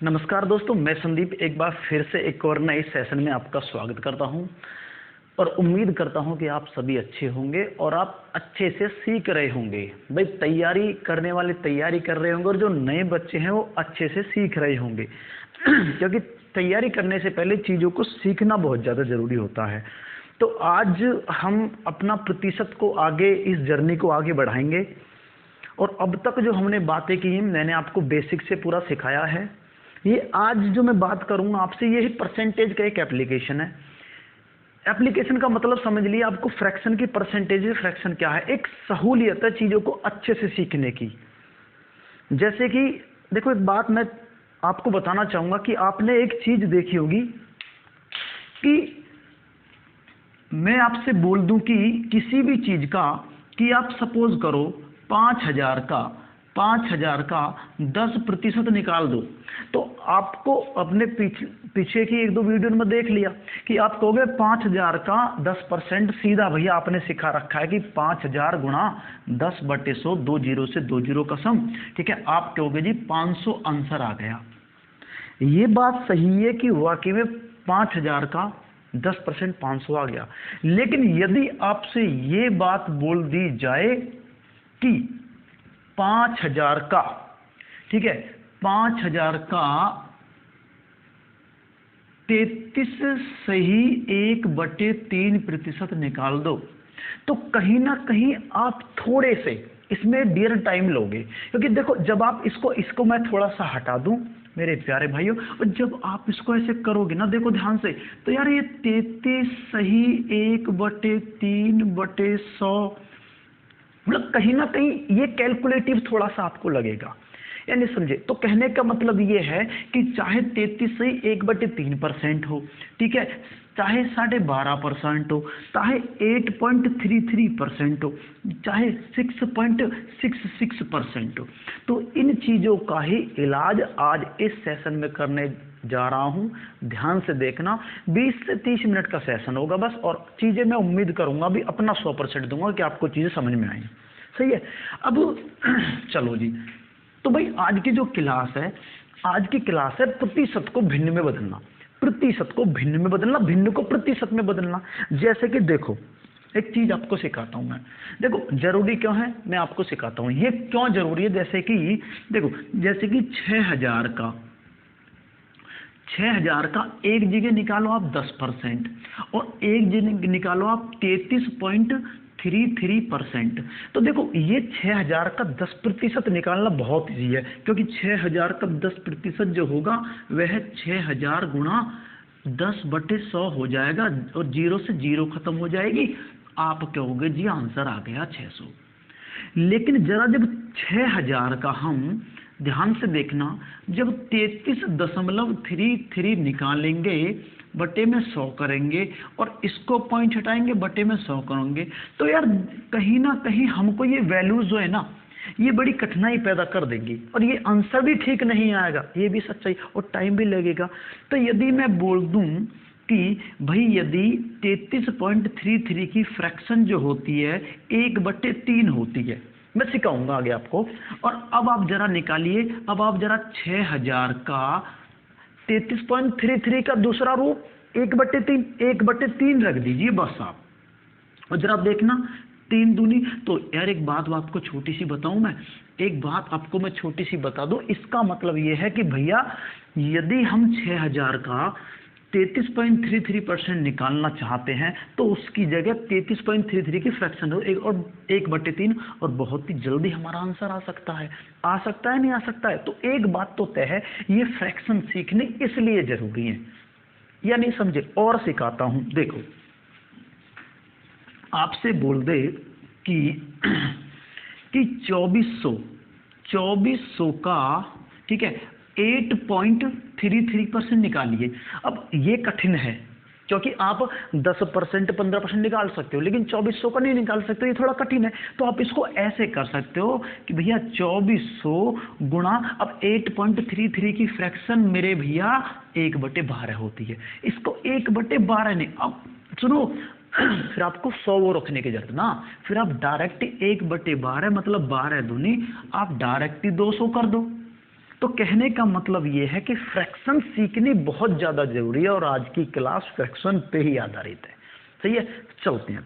नमस्कार दोस्तों, मैं संदीप एक बार फिर से एक और नए सेशन में आपका स्वागत करता हूं और उम्मीद करता हूं कि आप सभी अच्छे होंगे और आप अच्छे से सीख रहे होंगे। भाई, तैयारी करने वाले तैयारी कर रहे होंगे और जो नए बच्चे हैं वो अच्छे से सीख रहे होंगे क्योंकि तैयारी करने से पहले चीज़ों को सीखना बहुत ज़्यादा ज़रूरी होता है। तो आज हम अपना प्रतिशत को आगे, इस जर्नी को आगे बढ़ाएंगे। और अब तक जो हमने बातें की हैं, मैंने आपको बेसिक से पूरा सिखाया है। ये आज जो मैं बात करूंगा आपसे, ये परसेंटेज का एक एप्लीकेशन है। एप्लीकेशन का मतलब समझ लिए आपको, फ्रैक्शन की परसेंटेज। फ्रैक्शन क्या है? एक सहूलियत है चीज़ों को अच्छे से सीखने की। जैसे कि देखो, एक बात मैं आपको बताना चाहूँगा कि आपने एक चीज़ देखी होगी कि मैं आपसे बोल दूं कि किसी भी चीज़ का, कि आप सपोज करो 5,000 का 10% निकाल दो, तो आपको अपने पीछे की एक दो वीडियो में देख लिया कि आप कहोगे 5,000 का 10%। सीधा भैया आपने सिखा रखा है कि 5,000 गुणा 10/100, 2 जीरो से 2 जीरो का सम। ठीक है, आप कहोगे जी 500 आंसर आ गया। ये बात सही है कि वाकई में 5,000 का 10% 500 आ गया। लेकिन यदि आपसे ये बात बोल दी जाए कि 5,000 का, ठीक है, 5,000 का 33 सही 1/3% निकाल दो, तो कहीं ना कहीं आप थोड़े से इसमें डियर टाइम लोगे। क्योंकि देखो, जब आप इसको मैं थोड़ा सा हटा दूं मेरे प्यारे भाइयों, और जब आप इसको ऐसे करोगे ना, देखो ध्यान से, तो यार ये 33 सही 1/3/100, मतलब कहीं ना कहीं ये कैलकुलेटिव थोड़ा सा आपको लगेगा, यानी समझे। तो कहने का मतलब ये है कि चाहे 33 से 1/3% हो, ठीक है, चाहे 12.5% हो, चाहे 8.33% हो, चाहे 6.66% हो, तो इन चीज़ों का ही इलाज आज इस सेशन में करने जा रहा हूं। ध्यान से देखना, 20 से 30 मिनट का सेशन होगा बस, और चीज़ें मैं उम्मीद करूंगा भी अपना 100% दूंगा कि आपको चीज़ें समझ में आएंगी। सही है। अब चलो जी, तो भाई आज की जो क्लास है, आज की क्लास है प्रतिशत को भिन्न में बदलना। प्रतिशत को भिन्न में बदलना, भिन्न को प्रतिशत में बदलना। जैसे कि देखो, एक चीज आपको सिखाता हूं मैं। देखो, जरूरी क्यों है मैं आपको सिखाता हूं, ये क्यों जरूरी है। जैसे कि देखो, जैसे कि 6,000 का एक जगह निकालो आप 10%, और एक जगह निकालो आप 33.33%। तो देखो, ये 6,000 का 10% निकालना बहुत ईजी है, क्योंकि 6,000 का 10% जो होगा वह 6,000 गुणा 10/100 हो जाएगा, और जीरो से जीरो खत्म हो जाएगी। आप कहोगे जी आंसर आ गया 600। लेकिन जरा जब 6,000 का हम ध्यान से देखना, जब 33.33 निकालेंगे, बटे में 100 करेंगे, और इसको पॉइंट हटाएंगे, बटे में 100 करेंगे, तो यार कहीं ना कहीं हमको ये वैल्यूज जो है ना, ये बड़ी कठिनाई पैदा कर देंगी, और ये आंसर भी ठीक नहीं आएगा, ये भी सच्चाई, और टाइम भी लगेगा। तो यदि मैं बोल दूं कि भाई, यदि 33.33 की फ्रैक्शन जो होती है 1/3 होती है, मैं सिखाऊंगा आगे आपको। और अब आप जरा निकालिए, अब आप जरा 6,000 का 33.33 का दूसरा रूप 1/3 रख दीजिए बस आप, और जरा देखना 3 दूनी। तो यार एक बात आपको छोटी सी बताऊं मैं, एक बात आपको मैं छोटी सी बता दूं, इसका मतलब ये है कि भैया, यदि हम 6,000 का 33.33% निकालना चाहते हैं, तो उसकी जगह 33.33 की फ्रैक्शन हो, 1/3, और बहुत ही जल्दी हमारा आंसर आ सकता है। आ सकता है, नहीं आ सकता है? तो एक बात तो तय है, ये फ्रैक्शन सीखने इसलिए जरूरी है, या नहीं समझे? और सिखाता हूं। देखो, आपसे बोल दे कि 2400 का, ठीक है, 8.33% निकालिए। अब ये कठिन है, क्योंकि आप 10% 15% निकाल सकते हो, लेकिन 2400 का नहीं निकाल सकते, ये थोड़ा कठिन है। तो आप इसको ऐसे कर सकते हो कि भैया 2400 गुणा, अब 8.33 की फ्रैक्शन मेरे भैया 1/12 होती है, इसको 1/12 नहीं, अब सुनो, फिर आपको 100 वो रखने की जरूरत ना, फिर आप डायरेक्ट 1/12 मतलब 12 दूनी, आप डायरेक्ट ही 200 कर दो। तो कहने का मतलब ये है कि फ्रैक्शन सीखनी बहुत ज़्यादा जरूरी है और आज की क्लास फ्रैक्शन पे ही आधारित है। सही है, चलते हैं।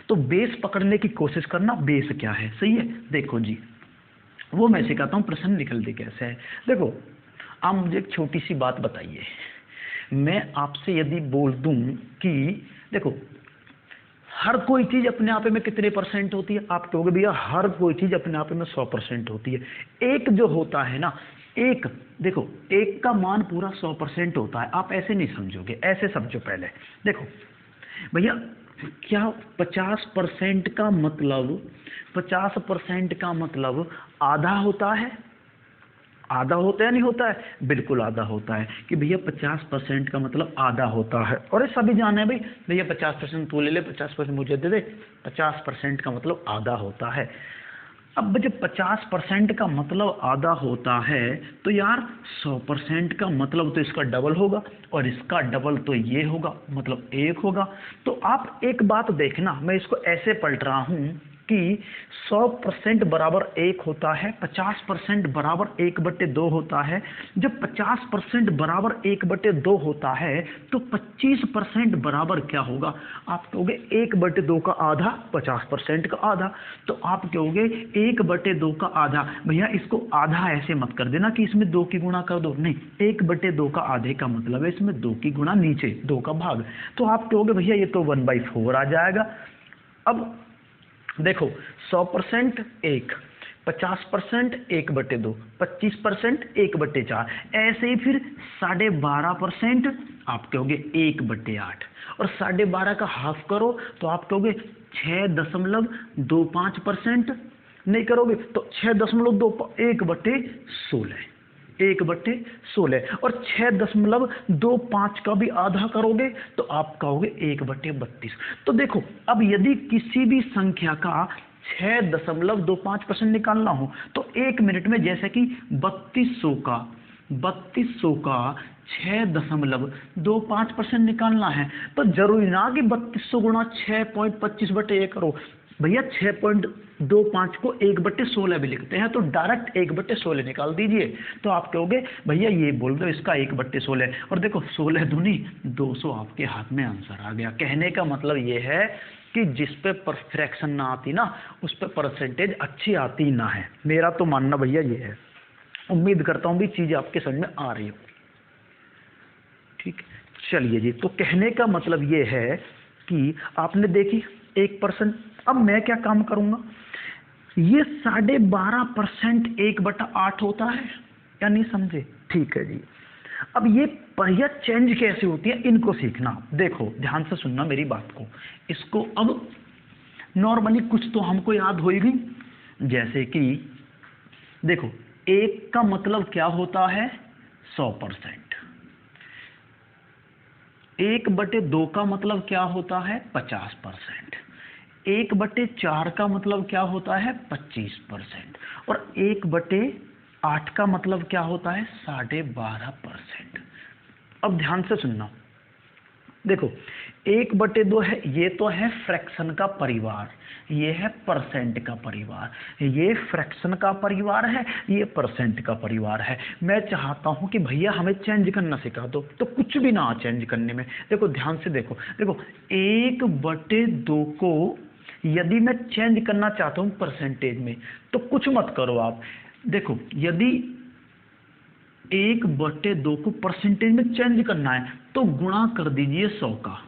तो बेस पकड़ने की कोशिश करना, बेस क्या है। सही है, देखो जी, वो मैं सिखाता हूँ, प्रश्न निकलते कैसे है। देखो, आप मुझे एक छोटी सी बात बताइए, मैं आपसे यदि बोल दूं कि देखो हर कोई चीज अपने आप में कितने परसेंट होती है, आप कहोगे भैया हर कोई चीज अपने आप में 100% होती है। एक जो होता है ना, एक देखो, एक का मान पूरा 100% होता है। आप ऐसे नहीं समझोगे, ऐसे समझो पहले। देखो भैया, क्या 50% का मतलब 50% का मतलब आधा होता है? आधा होता है नहीं होता है? बिल्कुल आधा होता है कि भैया 50% का मतलब आधा होता है। और ये सभी जाने हैं भाई, भैया 50% तू ले ले, 50% मुझे दे दे, 50% का मतलब आधा होता है। अब जब 50% का मतलब आधा होता है तो यार 100% का मतलब तो इसका डबल होगा, और इसका डबल तो ये होगा, मतलब 1 होगा। तो आप एक बात देखना, मैं इसको ऐसे पलट रहा हूं कि 100% बराबर 1 होता है, 50% बराबर 1/2 होता है। जब 50% बराबर 1/2 होता है तो 25% बराबर क्या होगा? आप कहोगे 1/2 का आधा, 50% का आधा। तो आप कहोगे 1/2 का आधा। भैया इसको आधा ऐसे मत कर देना कि इसमें 2 की गुणा कर दो, नहीं, 1/2 का आधे का मतलब है इसमें 2 की गुणा, नीचे 2 का भाग। तो आप कहोगे भैया ये तो 1/4 आ जाएगा। अब देखो 100% 1, 50% 1/2, 25% 1/4, ऐसे ही फिर 12.5% आप कहोगे 1/8, और 12.5 का हाफ करो तो आप कहोगे 6.25%। नहीं करोगे तो 6.2, 1/16, 1/16, और 6.25 का भी आधा करोगे तो आप कहोगे 1/32। तो देखो, अब यदि किसी भी संख्या का 6.25% निकालना हो तो 1 मिनट में, जैसे कि 3200 का 6.25% निकालना है, तो जरूरी ना कि 3200 गुणा 6.25/1 करो। भैया 6.25 को 1/16 भी लिखते हैं, तो डायरेक्ट 1/16 निकाल दीजिए। तो आप कहोगे भैया ये बोल दो इसका 1/16, और देखो 16 दूनी 200 आपके हाथ में आंसर आ गया। कहने का मतलब ये है कि जिस पे फ्रैक्शन ना आती ना, उस पे परसेंटेज अच्छी आती ना है। मेरा तो मानना भैया ये है। उम्मीद करता हूँ भी चीज आपके समझ में आ रही हो। ठीक, चलिए जी, तो कहने का मतलब ये है कि आपने देखी 1%। अब मैं क्या काम करूंगा, ये 12.5% 1/8 होता है या नहीं समझे? ठीक है जी। अब ये पहिया चेंज कैसे होती है, इनको सीखना। देखो ध्यान से सुनना मेरी बात को। इसको अब नॉर्मली कुछ तो हमको याद होगी, जैसे कि देखो 1 का मतलब क्या होता है, 100%। 1/2 का मतलब क्या होता है, 50%। 1/4 का मतलब क्या होता है, 25%। और 1/8 का मतलब क्या होता है, 12.5%। अब ध्यान से सुनना, देखो 1/2 है, ये तो है फ्रैक्शन का परिवार, ये है परसेंट का परिवार, ये फ्रैक्शन का परिवार है, ये परसेंट का परिवार है। मैं चाहता हूं कि भैया हमें चेंज करना सिखा दो, तो कुछ भी ना चेंज करने में। देखो ध्यान से देखो, 1/2 को यदि मैं चेंज करना चाहता हूं परसेंटेज में, तो कुछ मत करो आप। देखो यदि 1/2 को परसेंटेज में चेंज करना है तो गुणा कर दीजिए 100 का,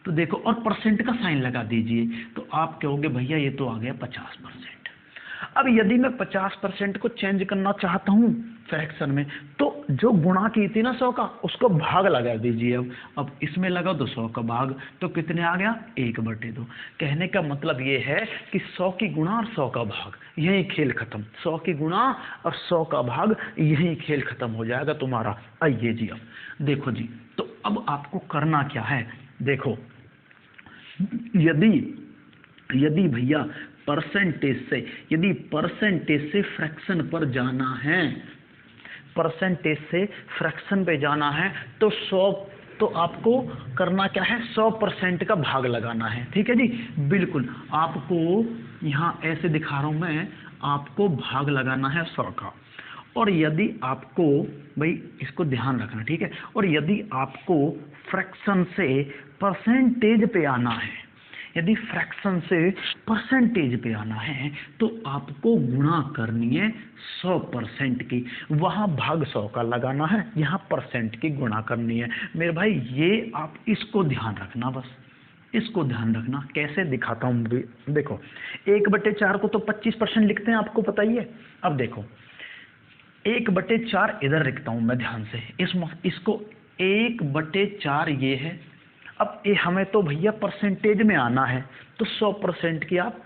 तो देखो, और परसेंट का साइन लगा दीजिए, तो आप कहोगे भैया ये तो आ गया 50%। अब यदि मैं 50% को चेंज करना चाहता हूं फ्रैक्शन में, तो जो गुणा की थी ना 100 का, उसको भाग लगा दीजिए। अब इसमें लगा दो 100 का भाग, तो कितने आ गया, 1/2। कहने का मतलब ये है कि 100 की गुणा और 100 का भाग, यही खेल खत्म। 100 की गुणा और 100 का भाग, यही खेल खत्म हो जाएगा तुम्हारा। आइए जी, अब देखो जी, तो अब आपको करना क्या है, देखो यदि भैया यदि परसेंटेज से फ्रैक्शन पर जाना है, परसेंटेज से फ्रैक्शन पे जाना है, तो 100, तो आपको करना क्या है, 100% का भाग लगाना है। ठीक है जी, बिल्कुल। आपको यहाँ ऐसे दिखा रहा हूं मैं, आपको भाग लगाना है 100 का, और यदि आपको, भाई इसको ध्यान रखना, ठीक है, और यदि आपको फ्रैक्शन से परसेंटेज पे आना है, यदि फ्रैक्शन से परसेंटेज पे आना है तो आपको गुणा करनी है 100% की, वहां भाग 100 का लगाना है, यहाँ परसेंट की गुणा करनी है। मेरे भाई ये आप इसको ध्यान रखना, बस इसको ध्यान रखना। कैसे दिखाता हूँ, देखो 1/4 को तो 25% लिखते हैं, आपको पता ही है। अब देखो 1/4 इधर लिखता हूं मैं ध्यान से, इसको 1/4 ये है। अब ये हमें तो भैया परसेंटेज में आना है, तो 100% की आप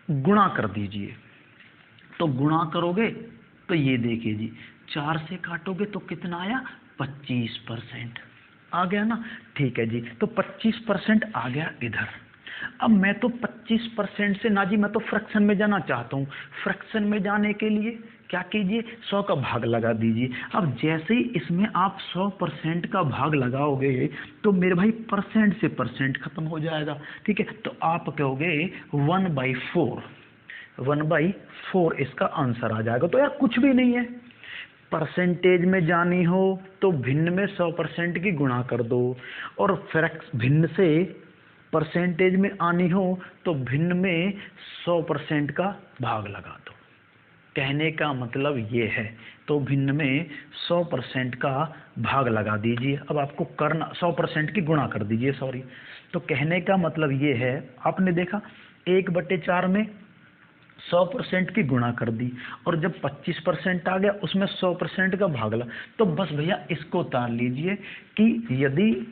गुणा कर दीजिए। तो गुणा करोगे तो ये देखिए जी, 4 से काटोगे तो कितना आया, 25% आ गया ना। ठीक है जी, तो 25% आ गया इधर। अब मैं तो 25% से ना जी, मैं तो फ्रैक्शन में जाना चाहता हूँ। फ्रैक्शन में जाने के लिए क्या कीजिए, 100 का भाग लगा दीजिए। अब जैसे ही इसमें आप 100% का भाग लगाओगे तो मेरे भाई परसेंट से परसेंट खत्म हो जाएगा, ठीक है। तो आप कहोगे 1/4, 1/4 इसका आंसर आ जाएगा। तो यार कुछ भी नहीं है, परसेंटेज में जानी हो तो भिन्न में 100% की गुणा कर दो, और भिन्न से परसेंटेज में आनी हो तो भिन्न में 100% का भाग लगा दो। कहने का मतलब ये है, तो भिन्न में 100% का भाग लगा दीजिए। अब आपको करना 100% की गुणा कर दीजिए, सॉरी। तो कहने का मतलब ये है, आपने देखा 1/4 में 100% की गुणा कर दी, और जब 25% आ गया उसमें 100% का भाग लगा। तो बस भैया इसको उतार लीजिए कि यदि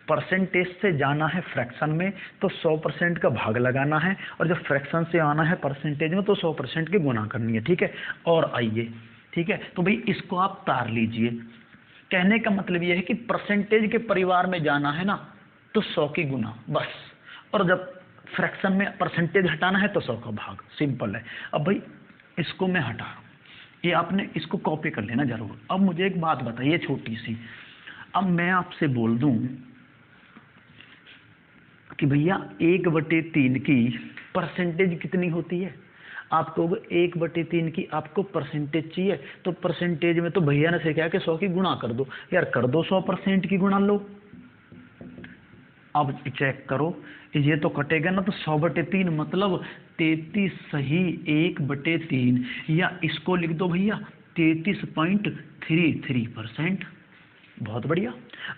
परसेंटेज से जाना है फ्रैक्शन में तो 100% का भाग लगाना है, और जब फ्रैक्शन से आना है परसेंटेज में तो 100% की गुणा करनी है, ठीक है। और आइए, ठीक है, तो भाई इसको आप तार लीजिए। कहने का मतलब यह है कि परसेंटेज के परिवार में जाना है ना तो 100 की गुणा बस, और जब फ्रैक्शन में परसेंटेज हटाना है तो 100 का भाग, सिंपल है। अब भाई इसको मैं हटा रहा हूँ, ये आपने इसको कॉपी कर लेना जरूर। अब मुझे एक बात बताइए छोटी सी, अब मैं आपसे बोल दूं कि भैया 1/3 की परसेंटेज कितनी होती है, आप कहोगे 1/3 की आपको परसेंटेज चाहिए, तो परसेंटेज में तो भैया ने सिखाया कि 100 की गुणा कर दो। यार कर दो 100% की गुणा, लो अब चेक करो, ये तो कटेगा ना, तो 100/3 मतलब 33 सही 1/3, या इसको लिख दो भैया 33.33%। बहुत बढ़िया।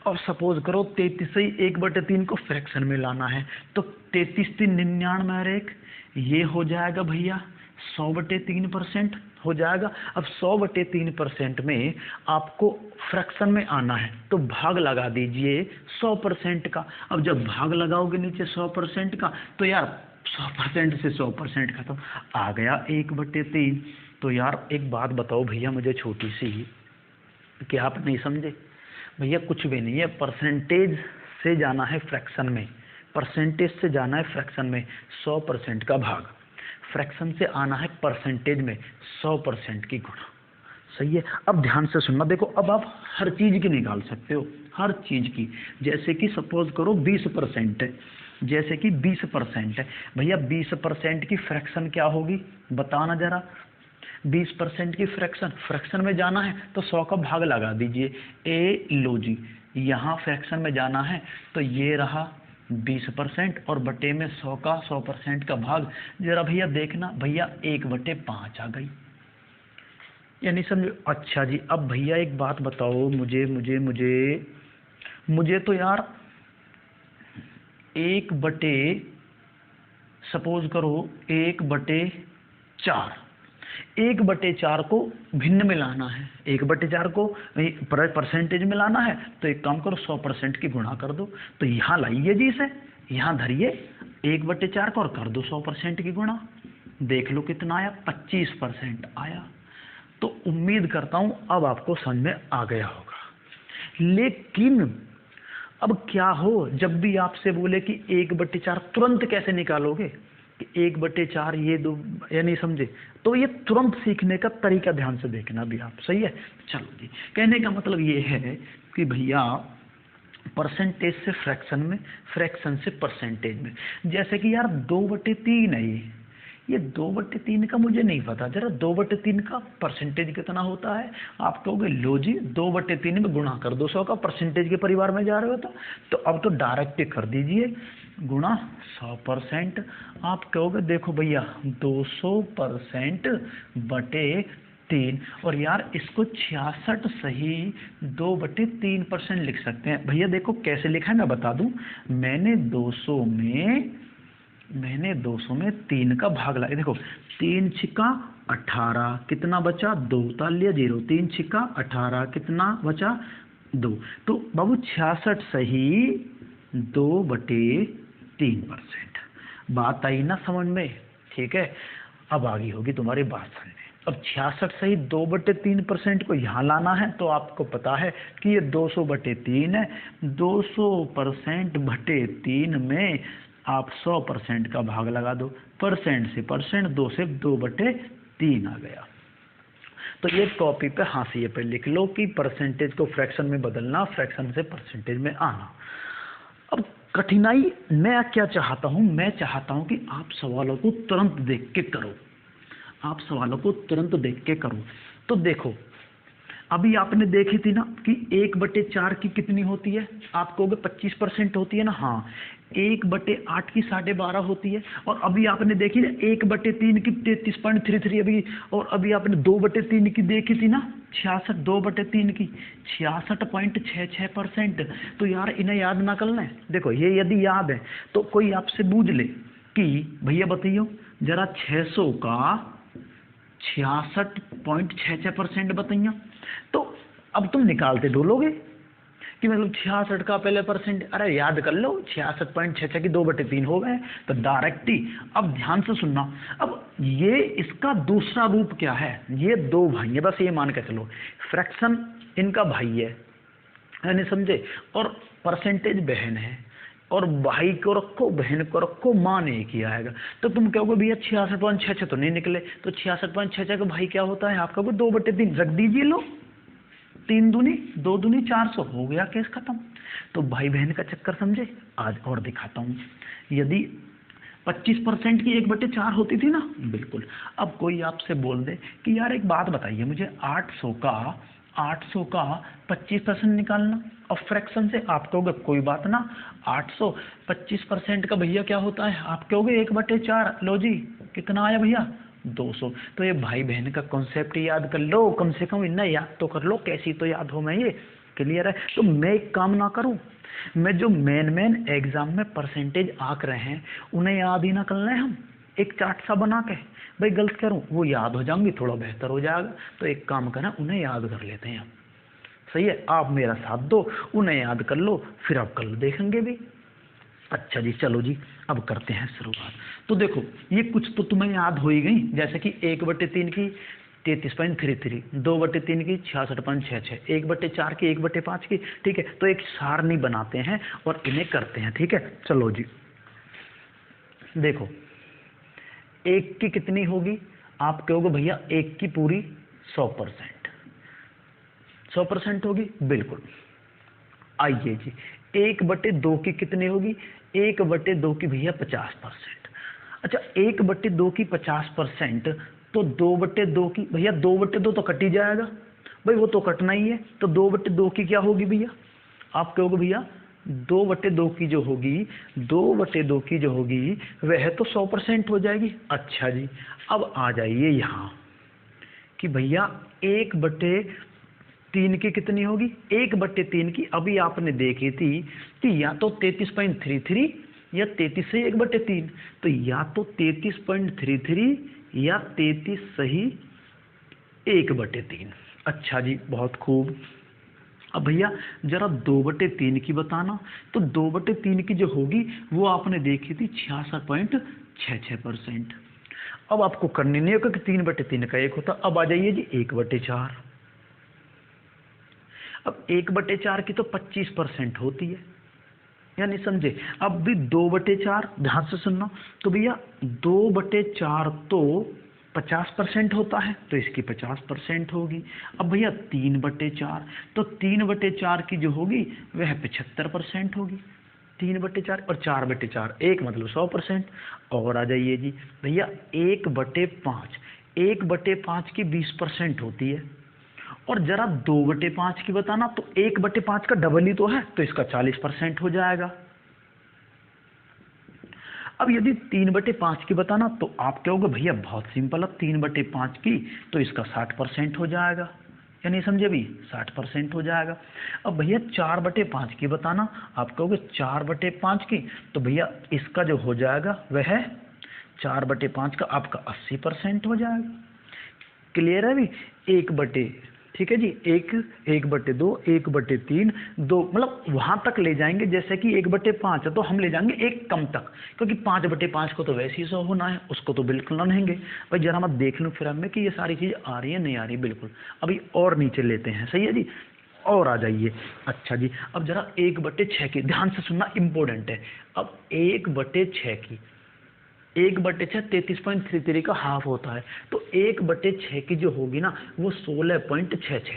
और सपोज करो 33 से 1/3 को फ्रैक्शन में लाना है, तो 33×3 = 99, ये हो जाएगा भैया 100/3% हो जाएगा। अब 100/3% में आपको फ्रैक्शन में आना है तो भाग लगा दीजिए 100% का। अब जब भाग लगाओगे नीचे 100% का तो यार 100% से 100% खत्म, आ गया 1/3। तो यार एक बात बताओ भैया मुझे छोटी सी, कि आप नहीं समझे। भैया कुछ भी नहीं है, परसेंटेज से जाना है फ्रैक्शन में, परसेंटेज से जाना है फ्रैक्शन में 100% का भाग, फ्रैक्शन से आना है परसेंटेज में 100% की गुणा। सही है। अब ध्यान से सुनना, देखो अब आप हर चीज की निकाल सकते हो, हर चीज की। जैसे कि सपोज करो 20% है, जैसे कि 20% है भैया, 20% की फ्रैक्शन क्या होगी बताना जरा। 20% की फ्रैक्शन में जाना है तो 100 का भाग लगा दीजिए। ए लो जी, यहाँ फ्रैक्शन में जाना है तो ये रहा 20% और बटे में 100 का 100% का भाग। जरा भैया देखना, भैया 1/5 आ गई, यानी समझो। अच्छा जी, अब भैया एक बात बताओ मुझे मुझे मुझे मुझे तो यार सपोज करो 1/4, 1/4 को भिन्न में लाना है, 1/4 को परसेंटेज में लाना है, तो एक काम करो 100% की गुणा कर दो। तो यहाँ लाइए जी इसे, यहाँ धरिए 1/4 को और कर दो 100% की गुणा, देख लो कितना आया, 25% आया। तो उम्मीद करता हूं अब आपको समझ में आ गया होगा। लेकिन अब क्या हो, जब भी आपसे बोले कि 1/4 तुरंत कैसे निकालोगे, कि 1/4 ये दो, या नहीं समझे, तो ये तुरंत सीखने का तरीका ध्यान से देखना भी आप। सही है। चलो जी, कहने का मतलब ये है कि भैया परसेंटेज से फ्रैक्शन में, फ्रैक्शन से परसेंटेज में, जैसे कि यार 2/3 है, ये 2/3 का मुझे नहीं पता, जरा 2/3 का परसेंटेज कितना होता है? आप कहोगे लो जी 2/3 में गुणा कर दो 100 का, परसेंटेज के परिवार में जा रहे हो तो अब तो डायरेक्ट कर दीजिए गुणा 100%। आप कहोगे देखो भैया 200% बटे 3, और यार इसको 66 सही 2/3% लिख सकते हैं। भैया देखो कैसे लिखा है मैं बता दूं, मैंने 200 में 3 का भाग लगाया, देखो 3 छिक्का 18, कितना बचा 2, तालिया 0, 3 छिक्का 18, कितना बचा 2, तो बाबू 66 सही 2/3%। बात आई ना समझ में? ठीक है, अब आगे होगी तुम्हारी बात समझ। अब 66 सही 2/3% को यहाँ लाना है, तो आपको पता है कि ये 200/3 है। 200% बटे 3 में आप 100% का भाग लगा दो, परसेंट से परसेंट, 2 से 2/3 आ गया। तो ये कॉपी पे हाशिए पे लिख लो कि परसेंटेज को फ्रैक्शन में बदलना, फ्रैक्शन से परसेंटेज में आना। अब कठिनाई मैं क्या चाहता हूँ, मैं चाहता हूँ कि आप सवालों को तुरंत देख के करो, आप सवालों को तुरंत देख के करो। तो देखो अभी आपने देखी थी ना कि 1/4 की कितनी होती है? आप कहोगे 25% होती है ना, हाँ। 1/8 की 12.5 होती है, और अभी आपने देखी ना 1/3 की 33.33 अभी, और अभी आपने 2/3 की देखी थी ना 66, 2/3 की 66.66%। तो यार इन्हें याद ना करना है। देखो ये यदि याद है तो कोई आपसे पूछ ले कि भैया बताइयो जरा 600 का 66.66% बताइए, तो अब तुम निकालते ढूंढोगे कि मतलब 66 का पहले परसेंट, अरे याद कर लो 66.66 की 2/3 हो गए, तो डायरेक्ट ही। अब ध्यान से सुनना, अब ये इसका दूसरा रूप क्या है? ये 2 भाई है, बस ये मान के चलो फ्रैक्शन इनका भाई है, नहीं समझे, और परसेंटेज बहन है, और भाई को रखो बहन को रखो, मान एक ही आएगा। तो तुम कहोगे भैया 66.66 तो नहीं निकले, तो 66.66 का भाई क्या होता है? आप कहोगे 2/3 रख दीजिए, लो 3 दूनी 2 दूनी 400 हो गया, केस खत्म। तो भाई बहन का चक्कर समझे? आज और दिखाता हूँ। यदि 25% की 1/4 होती थी ना, बिल्कुल। अब कोई आपसे बोल दे कि यार एक बात बताइए मुझे, 800 का 25% निकालना, और फ्रैक्शन से आप कहोगे कोई बात ना, 800 25% का भैया क्या होता है? आप कहोगे 1/4, लो जी कितना आया भैया 200। तो ये भाई बहन का कॉन्सेप्ट याद कर लो, कम से कम इतना याद तो कर लो, कैसी तो याद हो मैं, ये क्लियर है? तो मैं एक काम ना करूं, मैं जो मेन एग्जाम में परसेंटेज आंक रहे हैं उन्हें याद ही ना करना है, हम एक चार्ट सा बना के, भाई गलत करूं वो याद हो जाएंगी, थोड़ा बेहतर हो जाएगा। तो एक काम करना, उन्हें याद कर लेते हैं हम, सही है? आप मेरा साथ दो, उन्हें याद कर लो, फिर आप कल देखेंगे भी। अच्छा जी, चलो जी अब करते हैं शुरुआत। तो देखो ये कुछ तो तुम्हें याद हो ही गई, जैसे कि 1/3 की 33.33, 2/3 की 66.66, 1/4 की 1/5 की, ठीक है? तो एक सारणी बनाते हैं और इन्हें करते हैं, ठीक है? चलो जी देखो 1 की कितनी होगी? आप कहोगे भैया 1 की पूरी 100%, 100% होगी, बिल्कुल। आइए जी 1/2 की कितनी होगी? 1/2 की भैया 50%। अच्छा 1/2 की 50%, तो 2/2 की भैया 2/2 तो कट ही जाएगा, भाई वो तो कटना ही है। तो 2/2 की क्या होगी भैया? आप कहोगे भैया 2/2 की जो होगी, 2/2 की जो होगी वह तो 100% हो जाएगी। अच्छा जी अब आ जाइए यहाँ कि भैया 1/3 की कितनी होगी? 1/3 की अभी आपने देखी थी कि या तो 33.33 या 33 सही 1/3, तो या तो 33.33 या 33 सही 1/3। अच्छा जी बहुत खूब। अब भैया जरा 2/3 की बताना, तो 2/3 की जो होगी वो आपने देखी थी 66.66%। अब आपको करनी नहीं होगा कि 3/3 का 1 होता। अब आ जाइए जी 1/4। अब 1/4 की तो 25% होती है, यानी समझे? अब भी 2/4 ध्यान से सुनना, तो भैया 2/4 तो 50% होता है, तो इसकी 50% होगी। अब भैया 3/4, तो 3/4 की जो होगी वह 75% होगी। 3/4 और 4/4, एक मतलब 100%। और आ जाइए जी भैया 1/5, 1/5 की 20% होती है। और जरा 2/5 की बताना, तो 1/5 का डबल ही तो है, तो इसका 40% हो जाएगा। अब यदि 3/5 की बताना, तो आप कहोगे भैया बहुत सिंपल, अब 3/5 की तो इसका 60% हो जाएगा, या नहीं समझे भी, 60% हो जाएगा। अब भैया 4/5 की बताना, आप कहोगे 4/5 की, तो भैया इसका जो हो जाएगा वह 4/5 का आपका 80% हो जाएगा। क्लियर है भी। 1/, ठीक है जी, 1/2, 1/3, 2, मतलब वहां तक ले जाएंगे जैसे कि 1/5 है तो हम ले जाएंगे एक कम तक, क्योंकि 5/5 को तो वैसे ही 100 होना है, उसको तो बिल्कुल ना रहेंगे भाई। जरा मैं देख लूँ फिर हमें कि ये सारी चीज़ आ रही है नहीं आ रही। बिल्कुल, अभी और नीचे लेते हैं, सही है जी, और आ जाइए। अच्छा जी, अब जरा 1/6 की ध्यान से सुनना, इंपॉर्टेंट है। अब 1/6 की, 1/6 33.33 का हाफ होता है, तो 1/6 की जो होगी ना वो 16.66,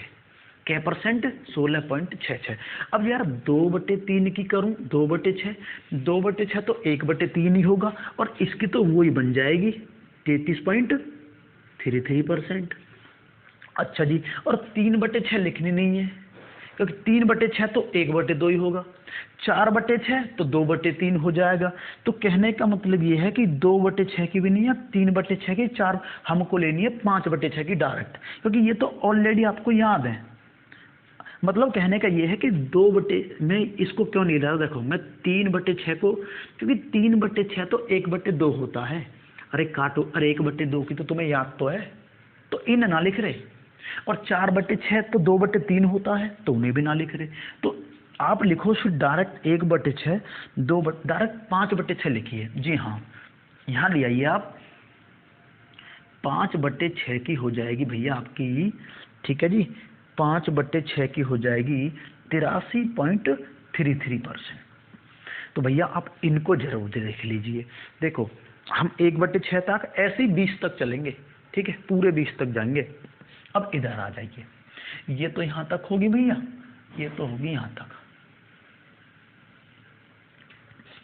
क्या परसेंट, 16.66। अब यार 2/3 की करूं, 2/6, 2/6 तो 1/3 ही होगा, और इसकी तो वो ही बन जाएगी 33.33%। अच्छा जी, और 3/6 लिखनी नहीं है, क्योंकि 3/6 तो 1/2 ही होगा, 4/6 तो 2/3 हो जाएगा। तो कहने का मतलब ये है कि 2/6 की भी नहीं है, 3/6 की, 4 हमको लेनी है 5/6 की डायरेक्ट, क्योंकि ये तो ऑलरेडी आपको याद है। मतलब कहने का ये है कि मैं इसको क्यों नहीं रहा, देखो मैं 3/6 को, क्योंकि 3/6 तो 1/2 होता है। अरे काटो, अरे 1/2 की तो तुम्हें याद तो है, तो इन ना लिख रहे। और 4/6 तो 2/3 होता है, तो उन्हें भी ना लिख रहे। तो आप लिखो फिर डायरेक्ट 1/6, डायरेक्ट 5/6 लिखिए। जी हाँ, यहाँ ले आइए आप, 5/6 की हो जाएगी भैया आपकी, ठीक है जी, 5/6 की हो जाएगी 83.33%। तो भैया आप इनको जरूर देख लीजिए। देखो हम 1/6 तक ऐसे ही 20 तक चलेंगे, ठीक है, पूरे 20 तक जाएंगे। अब इधर आ जाइए, ये तो यहां तक होगी भैया, ये तो होगी यहां तक।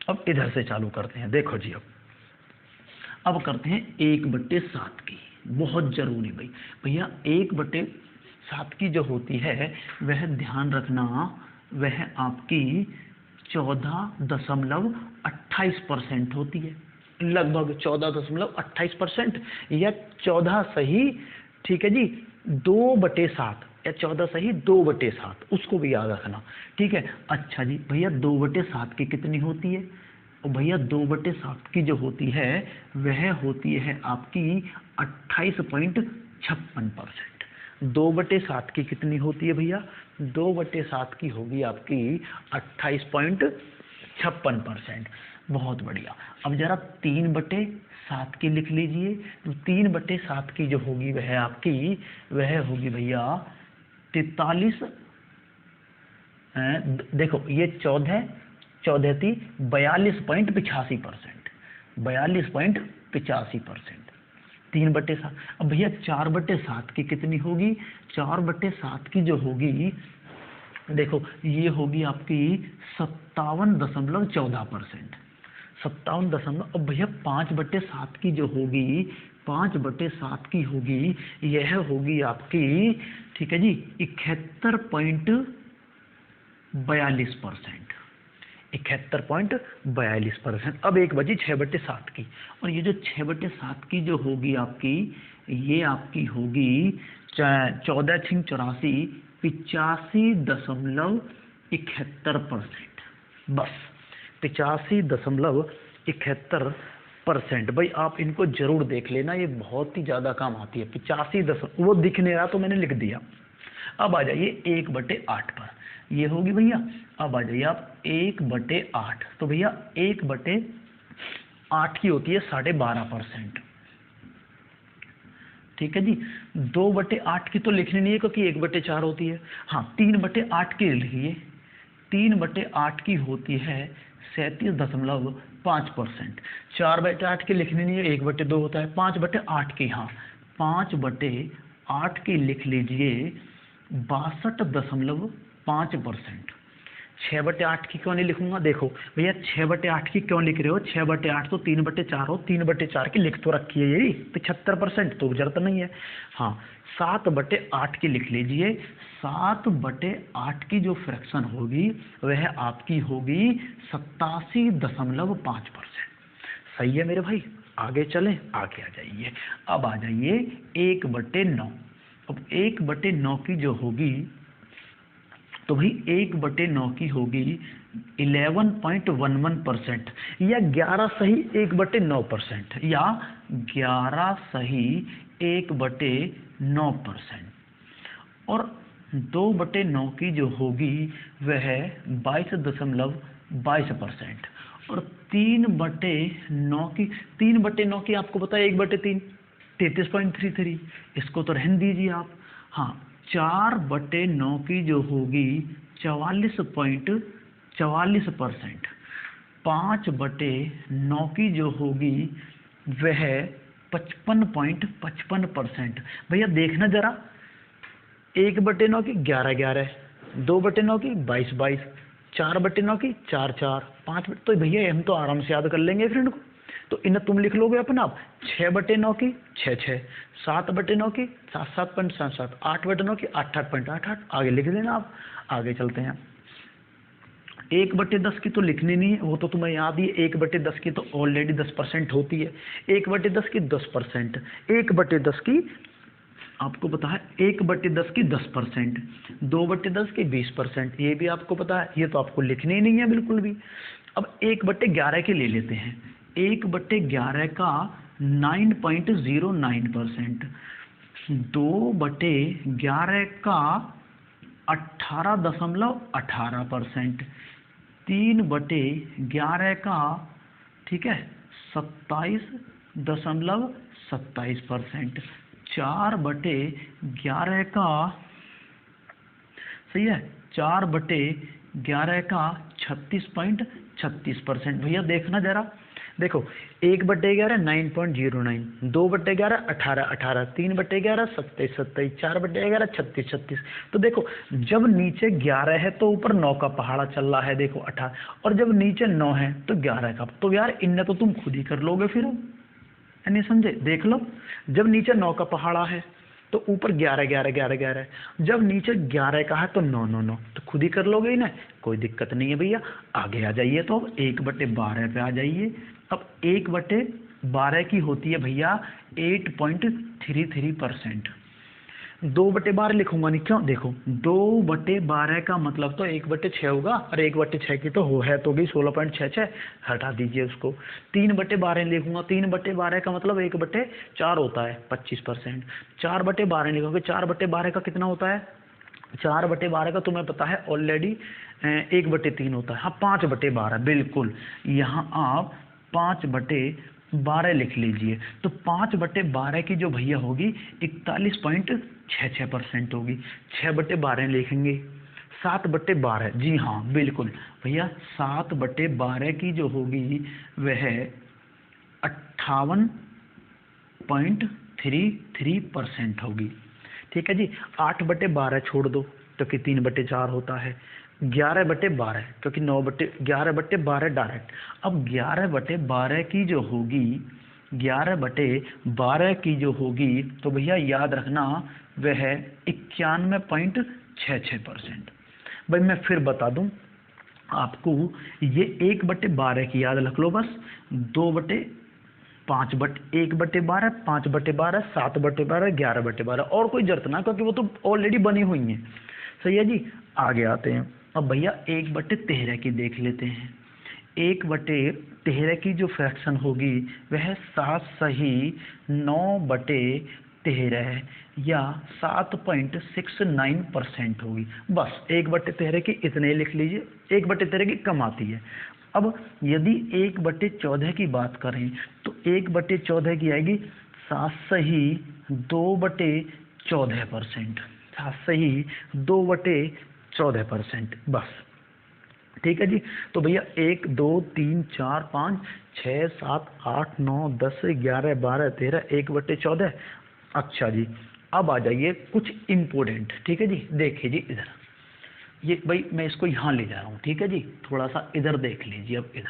अब इधर से चालू करते हैं, देखो जी, अब करते हैं 1/7 की, बहुत जरूरी भाई। भैया 1/7 की जो होती है वह ध्यान रखना, वह आपकी 14.28% होती है, लगभग 14.28%, या 14 सही, ठीक है जी, 2/7, या 14 सही 2/7, उसको भी याद रखना, ठीक है। अच्छा जी भैया 2/7 की कितनी होती है, और भैया 2/7 की जो होती है वह होती है आपकी 28.56%। 2/7 की कितनी होती है भैया, 2/7 की होगी आपकी 28.56%। बहुत बढ़िया। अब जरा 3/7 की लिख लीजिए, तो 3/7 की जो होगी वह आपकी, वह होगी भैया 43, देखो ये 14 थी, 42.85%, 42.85%, 3/7। अब भैया 4/7 की कितनी होगी, 4/7 की जो होगी, देखो ये होगी आपकी 57.14%, 57 अब भैया 5/7 की जो होगी, 5/7 की होगी, यह होगी आपकी, ठीक है जी, 71.42%, 71.42%। अब एक बची 6/7 की, और ये जो 6/7 की जो होगी आपकी, ये आपकी होगी 14×84, 85.71%, बस 85.71%। भाई आप इनको जरूर देख लेना, ये बहुत ही ज्यादा काम आती है। 85 वो दिख नहीं रहा तो मैंने लिख दिया। अब आ जाइए 1/8 पर, ये होगी भैया। अब आ जाइए आप 1/8, तो भैया 1/8 की होती है 12.5%, ठीक है जी। 2/8 की तो लिखनी नहीं है क्योंकि 1/4 होती है। हाँ 3/8 की लिखिए, 3/8 की होती है 37.5%। 4/8 की लिखनी नहीं है, 1/2 होता है। 5/8 की, हाँ 5/8 की लिख लीजिए 62.5%, 6/8 की क्यों नहीं लिखूंगा? देखो भैया 6/8 की क्यों लिख रहे हो? 6/8 तो 3/4 हो, 3/4 की लिख तो रखी है यही 75%, तो जरूरत नहीं है। हाँ 7/8 की लिख लीजिए। 7/8 की जो फ्रैक्शन होगी वह आपकी होगी 87.5%। सही है मेरे भाई, आगे चलें, आगे आ जाइए। अब आ जाइए 1/9। अब 1/9 की जो होगी तो भाई 1/9 की होगी 11.11% या 11 सही 1/9%, या 11 सही 1/9%। और 2/9 की जो होगी वह 22.22%। और 3/9 की आपको पता है 1/3 33.33, इसको तो रहने दीजिए आप। हाँ 4/9 की जो होगी 44.44%। 5/9 की जो होगी वह 55.55%। भैया देखना जरा, 1/9 की 11/11, 2/9 की 22/22, 4/9 की 4/4, 5, तो भैया हम तो आराम से याद कर लेंगे फ्रेंड को। तो इन्हें तुम लिख लोगे अपना आप, 6/9 की 6/6, 7/9 की 7/7.7, 8/9 की 8/8.88, आगे लिख देना आप। आगे चलते हैं। 1/10 की तो लिखनी नहीं है, वो तो तुम्हें याद ही है। 1/10 की तो ऑलरेडी 10% होती है। 1/10 की 10%, 1/10 की आपको पता है 1/10 की 10%, 2/10 की 20%, ये भी आपको पता है, ये तो आपको लिखनी ही नहीं है बिल्कुल भी। अब 1/11 की ले लेते हैं। 1/11 का 9.09%, 2/11 का 18.18%, 3/11 का, ठीक है, 27.27%, 4/11 का, सही है, 4/11 का 36.36%। भैया देखना जरा, देखो 1/11 9.09, 2/11 18.18, 3/11 27.27, 4/11 36.36। तो देखो जब नीचे 11 है तो ऊपर 9 का पहाड़ा चल रहा है, देखो 18, और जब नीचे 9 है तो 11 का। तो यार इनने तो तुम खुद ही कर लोगे फिर, नहीं समझे? देख लो, जब नीचे 9 का पहाड़ा है तो ऊपर 11 जब नीचे 11 का है तो 9 तो खुद ही कर लोगे ही ना, कोई दिक्कत नहीं है भैया। आगे आ जाइए, तो अब 1/12 पे आ जाइए। अब 1/12 की होती है भैया 8.33%। 2/12 लिखूंगा नहीं, क्यों? देखो 2/12 का मतलब तो 1/6 होगा, और 1/6 की तो है तो भी 16.66, हटा दीजिए उसको। 3/12 लिखूंगा, 3/12 का मतलब 1/4 होता है 25%। 4/12 लिखोगे, 4/12 का कितना होता है? 4/12 का तुम्हें पता है ऑलरेडी 1/3 होता है। हाँ 5/12 बिल्कुल, यहाँ आप 5/12 लिख लीजिए। तो 5/12 की जो भैया होगी 41.66% होगी। 6/12 लिखेंगे, 7/12, जी हाँ बिल्कुल भैया, 7/12 की जो होगी वह 58.33% होगी। ठीक है जी। 8/12 छोड़ दो क्योंकि 3/4 होता है। 11/12 क्योंकि 11/12 डायरेक्ट। अब 11/12 की जो होगी, 11/12 की जो होगी तो भैया याद रखना वह 91.66%। भाई मैं फिर बता दूं आपको, ये 1/12 की याद रख लो बस। 1/12, 5/12, 7/12, 11/12, और कोई जरूरत ना, क्योंकि वो तो ऑलरेडी बनी हुई है। सही है जी। आगे आते हैं। अब भैया 1/13 की देख लेते हैं। 1/13 की जो फ्रैक्शन होगी वह 7 सही 9/13 या 7.69% होगी। बस 1/13 की इतने लिख लीजिए, 1/13 की कम आती है। अब यदि 1/14 की बात करें तो 1/14 की आएगी 7 सही 2/14%, 7 सही 2/14%, बस। ठीक है जी। तो भैया 1 2 3 4 5 6 7 8 9 10 11 12 13, 1/14। अच्छा जी, अब आ जाइए कुछ इम्पोर्टेंट। ठीक है जी, देखिए जी इधर, ये भाई मैं इसको यहाँ ले जा रहा हूँ, ठीक है जी। थोड़ा सा इधर देख लीजिए, अब इधर।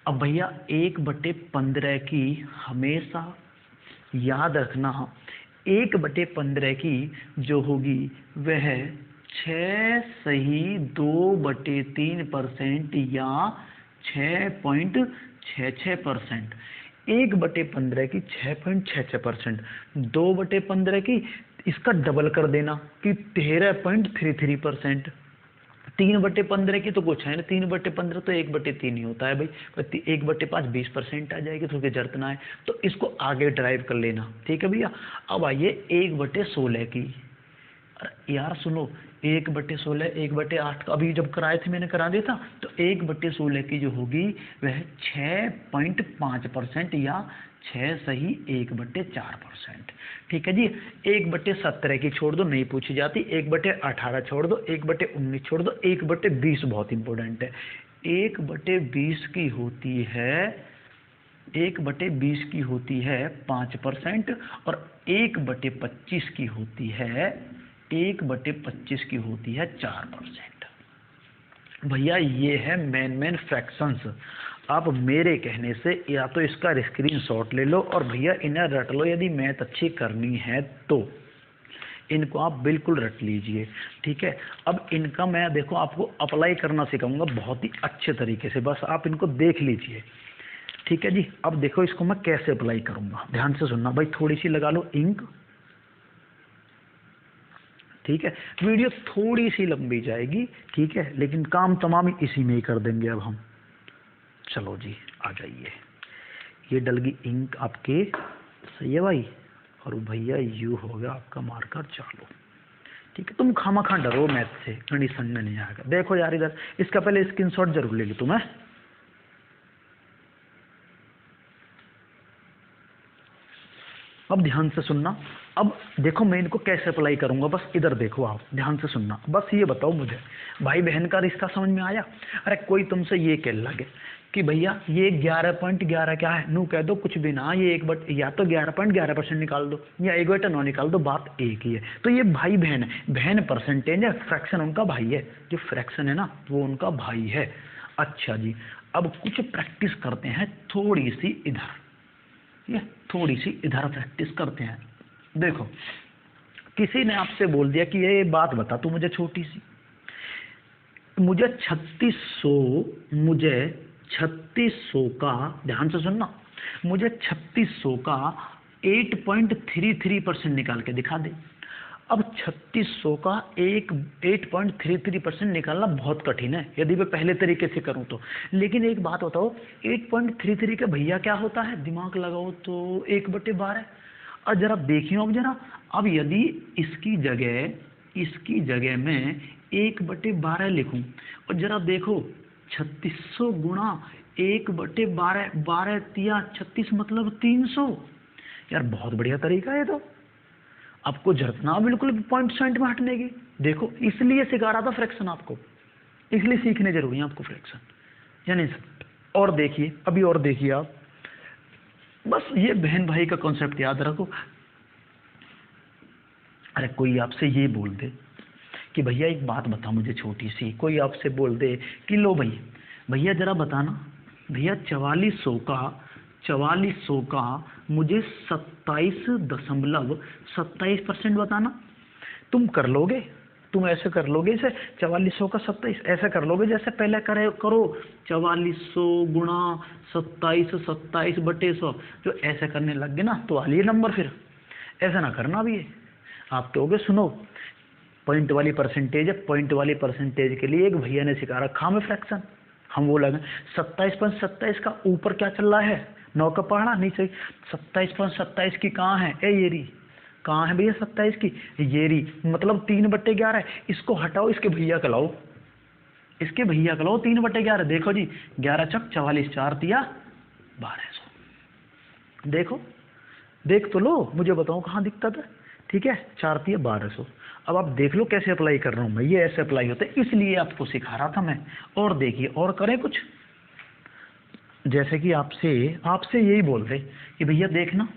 अब भैया 1/15 की हमेशा याद रखना, 1/15 की जो होगी वह 6.2/3% या 6.66%। 1/15 की 6.66%, 2/15 की इसका डबल कर देना कि 13.33%। 3/15 की तो कुछ है ना, 3/15 तो 1/3 ही होता है भाई। 1/5 20% आ जाएगी, तो उसकी जरूरत ना है, तो इसको आगे ड्राइव कर लेना, ठीक है भैया। अब आइए 1/16 की। अरे यार सुनो, 1/16 1/8 का अभी जब कराए थे मैंने करा दिया था, तो 1/16 की जो होगी वह 6.5% या 6 सही 1/4%, ठीक है जी। 1/17 की छोड़ दो, नहीं पूछी जाती। 1/18 छोड़ दो, 1/19 छोड़ दो, 1/20 बहुत इंपॉर्टेंट है। 1/20 की होती है, 1/20 की होती है 5%, और 1/25 की होती है, 1/25 की होती है 4%। भैया ये है मेन फ्रैक्शंस। आप मेरे कहने से या तो इसका स्क्रीनशॉट ले लो और भैया इन्हें रट लो, यदि मैथ अच्छी करनी है तो इनको आप बिल्कुल रट लीजिए, ठीक है। अब इनका मैं देखो आपको अप्लाई करना सिखाऊंगा बहुत ही अच्छे तरीके से, बस आप इनको देख लीजिए, ठीक है जी। अब देखो इसको मैं कैसे अप्लाई करूंगा, ध्यान से सुनना भाई। थोड़ी सी लगा लो इंक, ठीक है। वीडियो थोड़ी सी लंबी जाएगी, ठीक है, लेकिन काम तमाम इसी में ही कर देंगे अब हम। चलो जी आ जाइए, ये डल गई इंक आपके, सही है भाई। और भैया यू हो गया आपका मार्कर चालू, ठीक है। तुम खामखा डरो मैथ से, गणित समझ में नहीं आएगा। देखो यार इधर, इसका पहले स्क्रीनशॉट जरूर ले ली तुम्हें। अब ध्यान से सुनना। अब देखो मैं इनको कैसे अप्लाई करूंगा, बस इधर देखो आप, ध्यान से सुनना। बस ये बताओ मुझे, भाई बहन का रिश्ता समझ में आया? अरे कोई तुमसे ये कह लगे कि भैया ये 11.11 क्या है, नू कह दो कुछ भी ना, ये या तो 11.11% निकाल दो या 1/9 निकाल दो, बात एक ही है। तो ये भाई बहन है, बहन परसेंटेज है, फ्रैक्शन उनका भाई है, जो फ्रैक्शन है ना वो उनका भाई है। अच्छा जी, अब कुछ प्रैक्टिस करते हैं थोड़ी सी इधर, ये थोड़ी सी इधर प्रैक्टिस करते हैं। देखो किसी ने आपसे बोल दिया कि ये बात बता तू मुझे छोटी सी, मुझे 3600 का, ध्यान से सुनना, मुझे 3600 का 8.33% निकाल के दिखा दे। अब 3600 का 8.33% निकालना बहुत कठिन है यदि मैं पहले तरीके से करूं तो। लेकिन एक बात बताओ, 8.33 का भैया क्या होता है, दिमाग लगाओ तो 1/12। और जरा देखिए, अब जरा, अब यदि इसकी जगह में 1/12 लिखूं और जरा देखो 3600 गुणा 1/12, 12 तिया 36 मतलब 300। यार बहुत बढ़िया तरीका है, तो आपको जरूरत ना बिल्कुल पॉइंट पॉइंट में हटने की। देखो इसलिए सिखा रहा था फ्रैक्शन आपको, इसलिए सीखने जरूरी है आपको फ्रैक्शन, यानी। और देखिए अभी, और देखिए आप, बस ये बहन भाई का कॉन्सेप्ट याद रखो। अरे कोई आपसे ये बोल दे कि भैया एक बात बता मुझे छोटी सी, कोई आपसे बोल दे कि लो भैया जरा बताना, भैया 4400 का मुझे 27.27% बताना। तुम कर लोगे, तुम ऐसे कर लोगे इसे, 4400 का 27 ऐसे कर लोगे जैसे पहले करो 4400 गुणा 27 जो ऐसे करने लग गए ना तो आ लिए नंबर। फिर ऐसा ना करना भी है, आप कहोगे सुनो पॉइंट वाली परसेंटेज है, पॉइंट वाली परसेंटेज के लिए एक भैया ने सिखा रखा हमें फ्रैक्शन। हम वो लगे 27.27 का ऊपर क्या चल रहा है, 9 का पहाड़ा नीचे 27.27 की कहाँ है, ए ये री कहाँ है भैया 27 की, ये री मतलब 3/11। इसको हटाओ, इसके भैया का लाओ, 3/11। देखो जी 11 चक 44, 4 दिया 1200। देखो देख तो लो, मुझे बताओ कहाँ दिक्कत है, ठीक है। 4 दिया 1200। अब आप देख लो कैसे अप्लाई कर रहा हूँ मैं, ये ऐसे अप्लाई होता है, इसलिए आपको सिखा रहा था मैं। और देखिए और करें कुछ, जैसे कि आपसे यही बोल दे कि भैया देखना,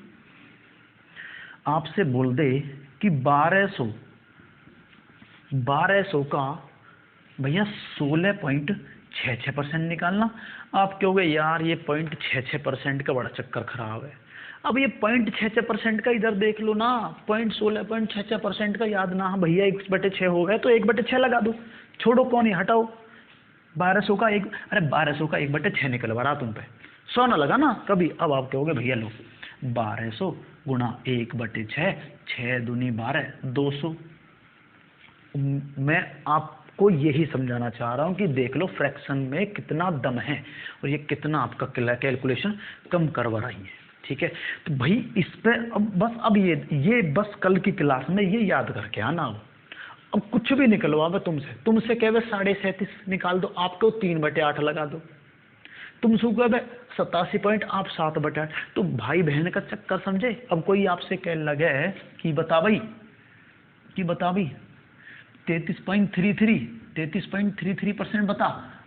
आपसे बोल दे कि 1200 1200 का भैया 16.66% निकालना। आप कहोगे यार ये 0.66% का बड़ा चक्कर खराब है। अब ये 0.66% का इधर देख लो ना, 16.66% का याद ना, भैया 1/6 हो गया तो 1/6 लगा दो, छोड़ो कौन ही हटाओ। 1200 का 1200 का 1/6 निकलवा रहा तुम पे, 100 ना लगा ना कभी। अब आप कहोगे भैया लो 1200 गुणा 1/6, 6 दूनी 12, 200। मैं आपको यही समझाना चाह रहा हूं कि देख लो फ्रैक्शन में कितना दम है और ये कितना आपका कैलकुलेशन कम करवा रही है। ठीक है, तो भाई इस पे अब ये बस कल की क्लास में ये याद करके आना। अब कुछ भी निकलवावे तुमसे कहे 37.5 निकाल दो, आपको 3/8 लगा दो। तुमसे कहे 87 पॉइंट, आप 7/8। तो भाई बहन का चक्कर समझे। अब कोई आपसे कह लगे कि बता भाई 33.33% बता।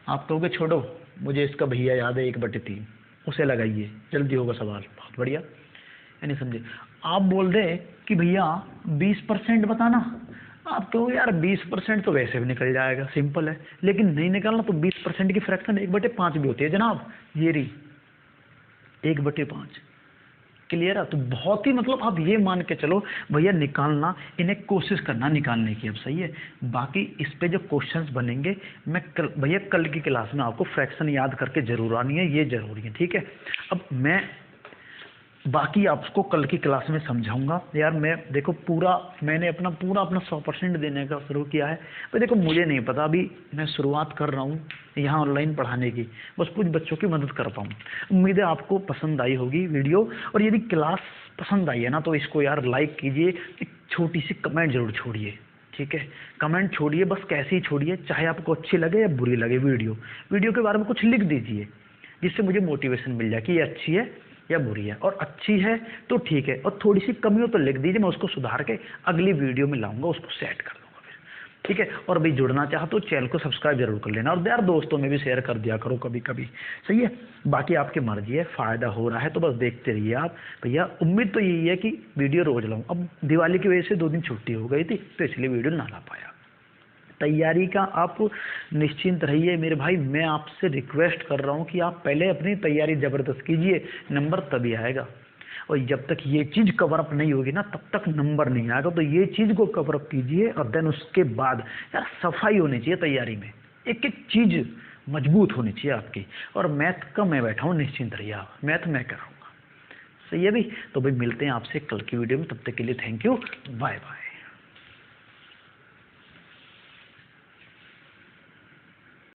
आप कहोगे छोड़ो, मुझे इसका भैया याद है 1/3, उसे लगाइए, जल्दी होगा सवाल। बहुत बढ़िया, यानी समझे। आप बोल रहे कि भैया 20% बताना। आप कहोगे यार 20% तो वैसे भी निकल जाएगा, सिंपल है। लेकिन नहीं निकालना तो 20% की फ्रैक्शन 1/5 भी होती है जनाब, ये रही 1/5। क्लियर है। तो बहुत ही मतलब आप ये मान के चलो भैया निकालना, इन्हें कोशिश करना निकालने की। अब सही है, बाकी इस पे जो क्वेश्चंस बनेंगे मैं भैया कल की क्लास में आपको फ्रैक्शन याद करके जरूर आनी है, ये जरूरी है। ठीक है, अब मैं बाकी आपको कल की क्लास में समझाऊंगा। यार मैं देखो मैंने अपना 100% देने का शुरू किया है। तो देखो मुझे नहीं पता, अभी मैं शुरुआत कर रहा हूँ यहाँ ऑनलाइन पढ़ाने की, बस कुछ बच्चों की मदद कर पाऊँ। उम्मीद है आपको पसंद आई होगी वीडियो, और यदि क्लास पसंद आई है ना तो इसको यार लाइक कीजिए, एक छोटी सी कमेंट जरूर छोड़िए। ठीक है, कमेंट छोड़िए, बस कैसे ही छोड़िए, चाहे आपको अच्छी लगे या बुरी लगे वीडियो के बारे में कुछ लिख दीजिए, जिससे मुझे मोटिवेशन मिल जाए कि ये अच्छी है या बुरी है। और अच्छी है तो ठीक है, और थोड़ी सी कमी हो तो लिख दीजिए, मैं उसको सुधार के अगली वीडियो में लाऊंगा, उसको सेट कर दूंगा फिर। ठीक है, और भाई जुड़ना चाहो तो चैनल को सब्सक्राइब जरूर कर लेना, और यार दोस्तों में भी शेयर कर दिया करो कभी कभी। सही है, बाकी आपकी मर्जी है, फायदा हो रहा है तो बस देखते रहिए आप भैया। उम्मीद तो यही है कि वीडियो रोज लाऊं। अब दिवाली की वजह से 2 दिन छुट्टी हो गई थी तो इसलिए वीडियो ना ला पाया। तैयारी का आप निश्चिंत रहिए मेरे भाई, मैं आपसे रिक्वेस्ट कर रहा हूं कि आप पहले अपनी तैयारी जबरदस्त कीजिए, नंबर तभी आएगा। और जब तक ये चीज़ कवर अप नहीं होगी ना तब तक नंबर नहीं आएगा। तो ये चीज़ को कवर अप कीजिए, और देन उसके बाद यार सफाई होनी चाहिए तैयारी में, एक एक चीज़ मजबूत होनी चाहिए आपकी। और मैथ का मैं बैठा हूँ, निश्चिंत रहिए आप, मैथ मैं कराऊँगा। सही है भाई, तो भाई मिलते हैं आपसे कल की वीडियो में, तब तक के लिए थैंक यू, बाय बाय।